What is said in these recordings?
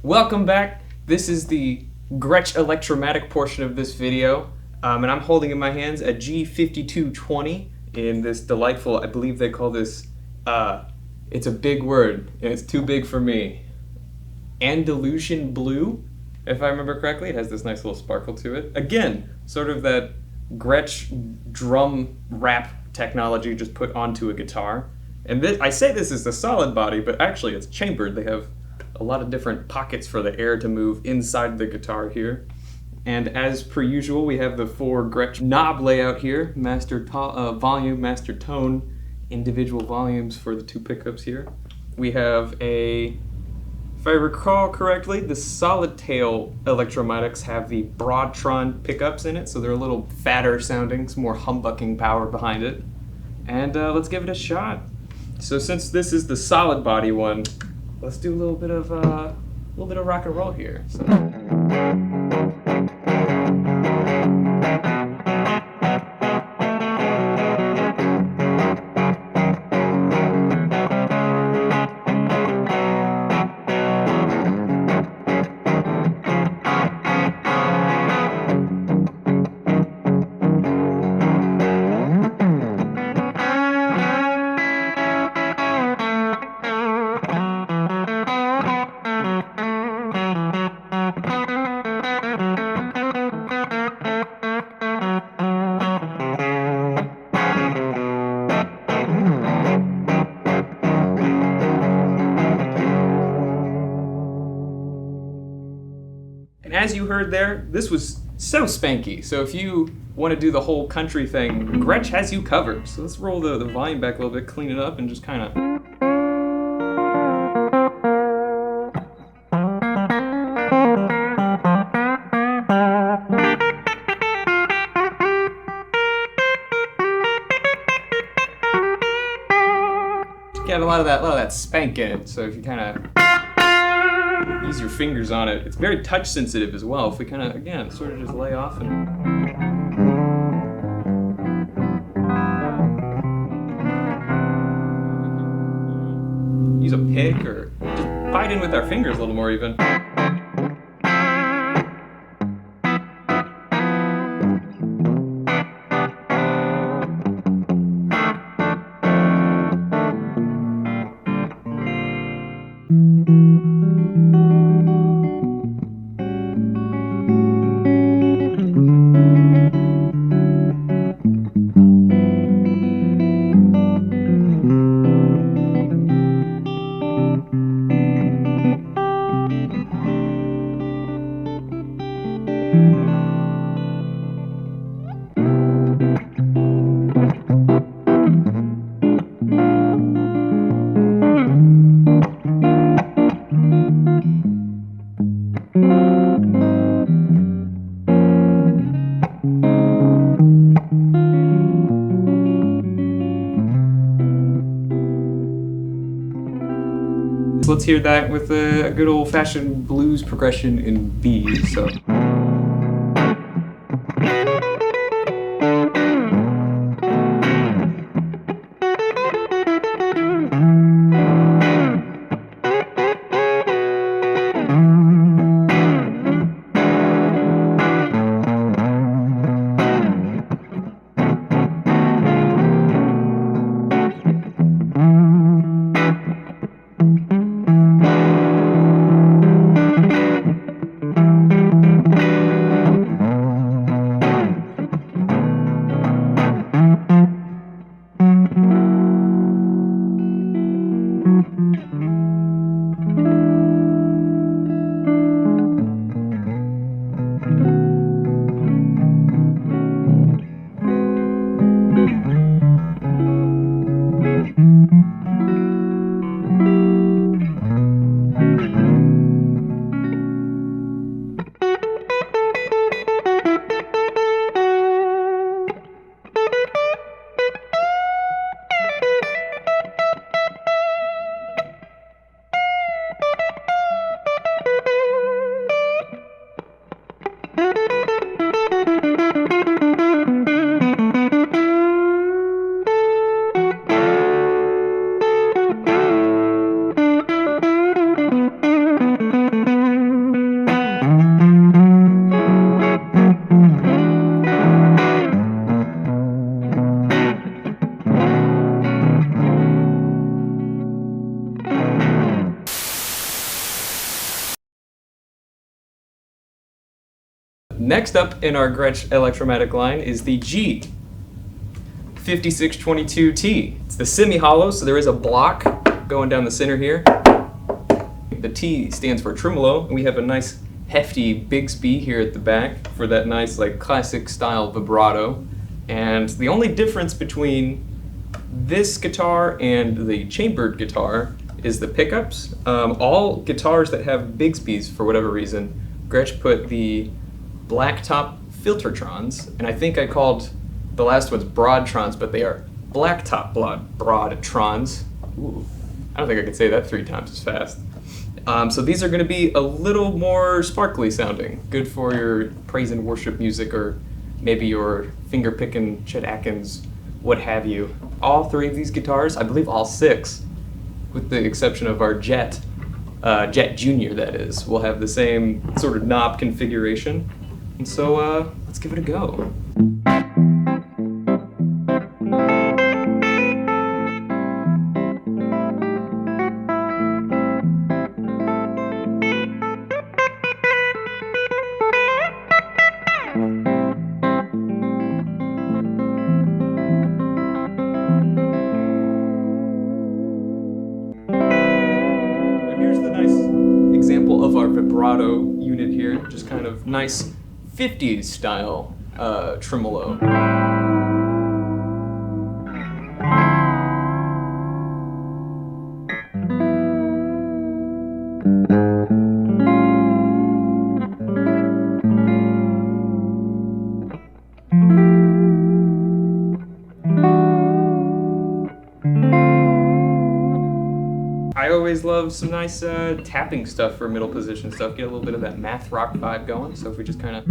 Welcome back. This is the Gretsch Electromatic portion of this video, and I'm holding in my hands a G5220 in this delightful, I believe they call this, it's a big word, and it's too big for me, Andalusian blue, if I remember correctly. It has this nice little sparkle to it. Again, sort of that Gretsch drum wrap technology just put onto a guitar. And this, I say this is the solid body, but actually it's chambered. They have a lot of different pockets for the air to move inside the guitar here. And as per usual, we have the 4 Gretsch knob layout here, master volume, master tone, individual volumes for the 2 pickups here. We have a, if I recall correctly, the solid tail Electromatics have the Broadtron pickups in it, so they're a little fatter sounding, some more humbucking power behind it. And let's give it a shot. So since this is the solid body one, let's do a little bit of rock and roll here. So. And as you heard there, this was so spanky. So if you want to do the whole country thing, Gretsch has you covered. So let's roll the volume back a little bit, clean it up, and just kind of... Get a lot of that spank in it. So if you kind of ease your fingers on it, it's very touch sensitive as well. If we kind of, again, sort of just lay off and use a pick or just bite in with our fingers a little more even. Let's hear that with a good old-fashioned blues progression in B. So. Next up in our Gretsch Electromatic line is the G5622T. It's the semi-hollow, so there is a block going down the center here. The T stands for tremolo, and we have a nice hefty Bigsby here at the back for that nice like classic style vibrato. And the only difference between this guitar and the chambered guitar is the pickups. All guitars that have Bigsbys, for whatever reason, Gretsch put the black top Filtertrons, and I think I called the last ones Broadtrons, but they are black top Broadtrons. Ooh, I don't think I could say that 3 times as fast. So these are going to be a little more sparkly sounding, good for your praise and worship music, or maybe your finger picking Chet Atkins, what have you. All 3 of these guitars, I believe all 6, with the exception of our Jet Junior, that is, will have the same sort of knob configuration. And so let's give it a go. Here's the nice example of our vibrato unit here, just kind of nice 50s style tremolo. I always love some nice tapping stuff for middle position stuff, get a little bit of that math rock vibe going, so if we just kind of...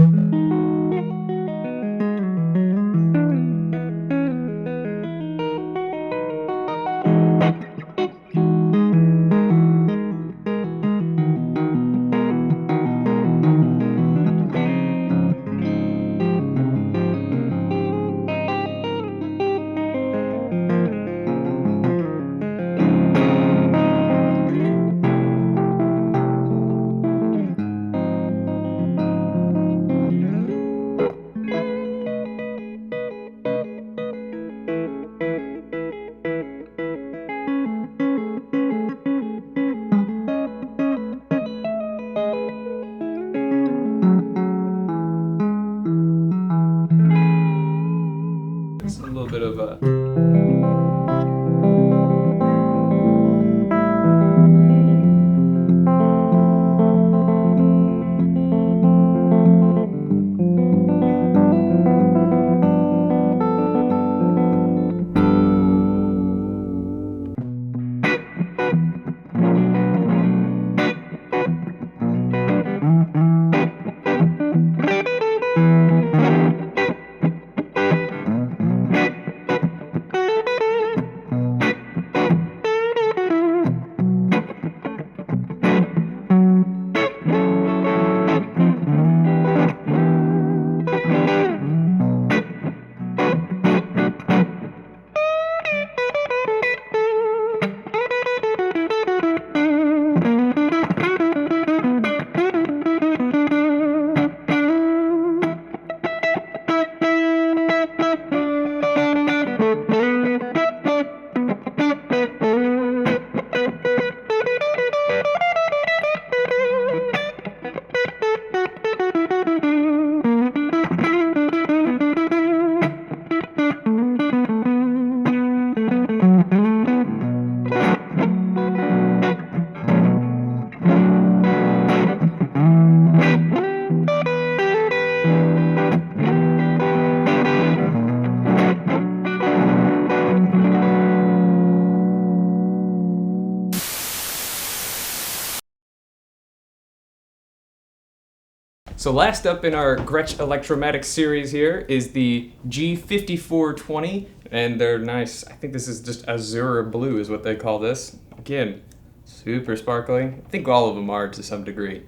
It's a little bit of a... So last up in our Gretsch Electromatic series here is the G5420, and they're nice. I think this is just azure blue is what they call this. Again, super sparkly. I think all of them are to some degree.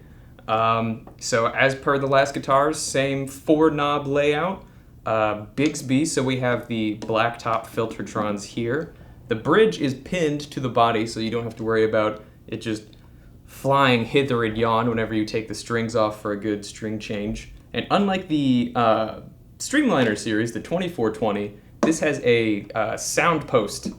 So as per the last guitars, same 4-knob layout. Bigsby, so we have the black top Filtertrons here. The bridge is pinned to the body, so you don't have to worry about it just flying hither and yon whenever you take the strings off for a good string change. And unlike the Streamliner series, the 2420, this has a sound post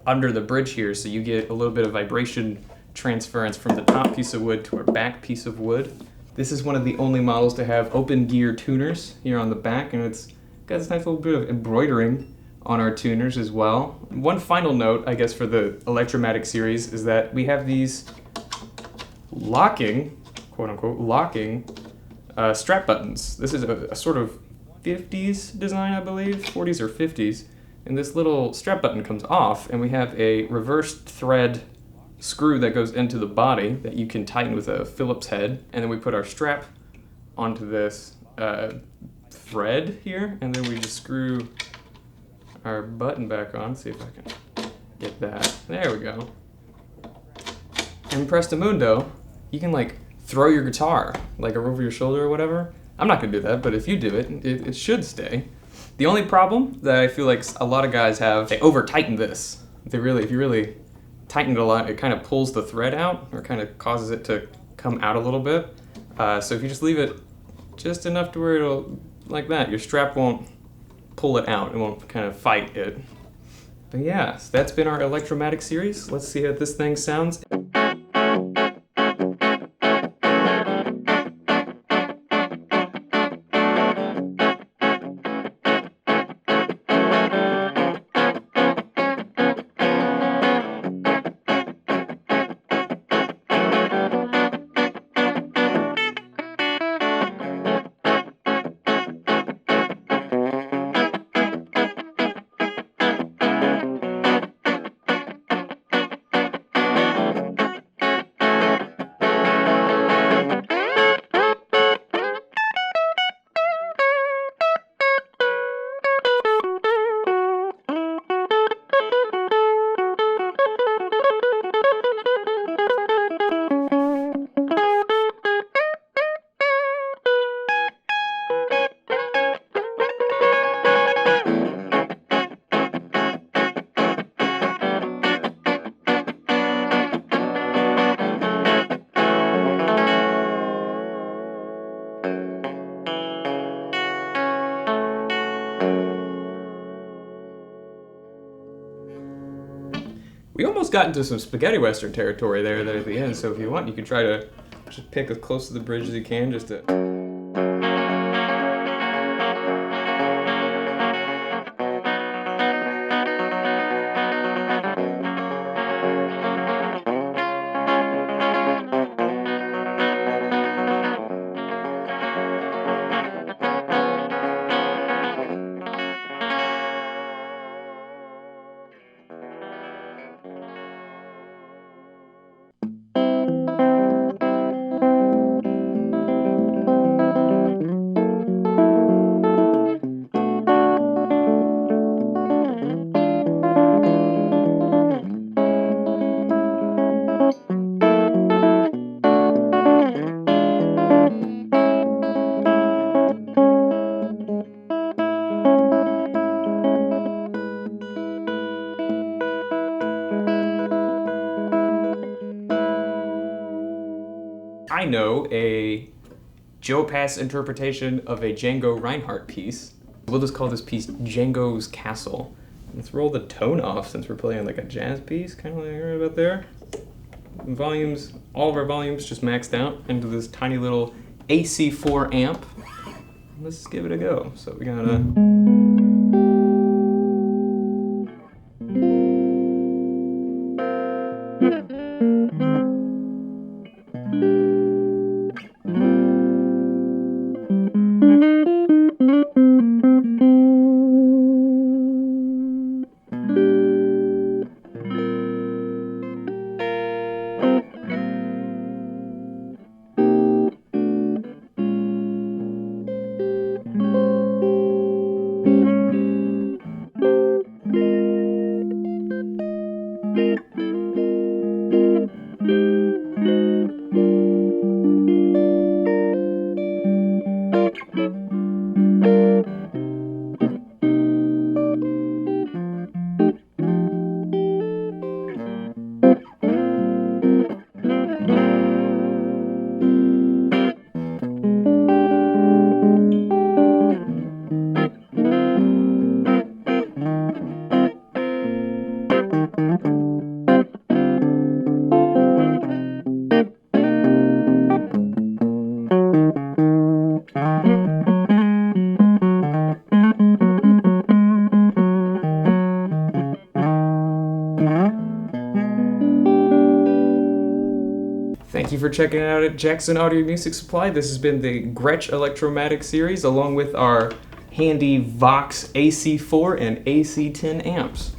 under the bridge here, so you get a little bit of vibration transference from the top piece of wood to our back piece of wood. This is one of the only models to have open gear tuners here on the back, and it's got this nice little bit of embroidering on our tuners as well. One final note, I guess, for the Electromatic series is that we have these locking, quote-unquote, locking strap buttons. This is a sort of 50s design, I believe, 40s or 50s. And this little strap button comes off, and we have a reversed thread screw that goes into the body that you can tighten with a Phillips head. And then we put our strap onto this thread here, and then we just screw our button back on. See if I can get that. There we go. And presto-mundo, you can like throw your guitar like over your shoulder or whatever. I'm not gonna do that, but if you do it, it should stay. The only problem that I feel like a lot of guys have, they over tighten this. If you really tighten it a lot, it kind of pulls the thread out or kind of causes it to come out a little bit. So if you just leave it just enough to where it'll, like that, your strap won't pull it out. It won't kind of fight it. But yeah, so that's been our Electromatic series. Let's see how this thing sounds. We almost got into some spaghetti western territory there at the end, so if you want, you can try to just pick as close to the bridge as you can, just to... I know a Joe Pass interpretation of a Django Reinhardt piece. We'll just call this piece Django's Castle. Let's roll the tone off since we're playing like a jazz piece, kind of like right about there. Volumes, all of our volumes just maxed out into this tiny little AC4 amp. Let's give it a go. So we gotta... Thank you for checking it out at Jackson Audio Music Supply. This has been the Gretsch Electromatic series along with our handy Vox AC4 and AC10 amps.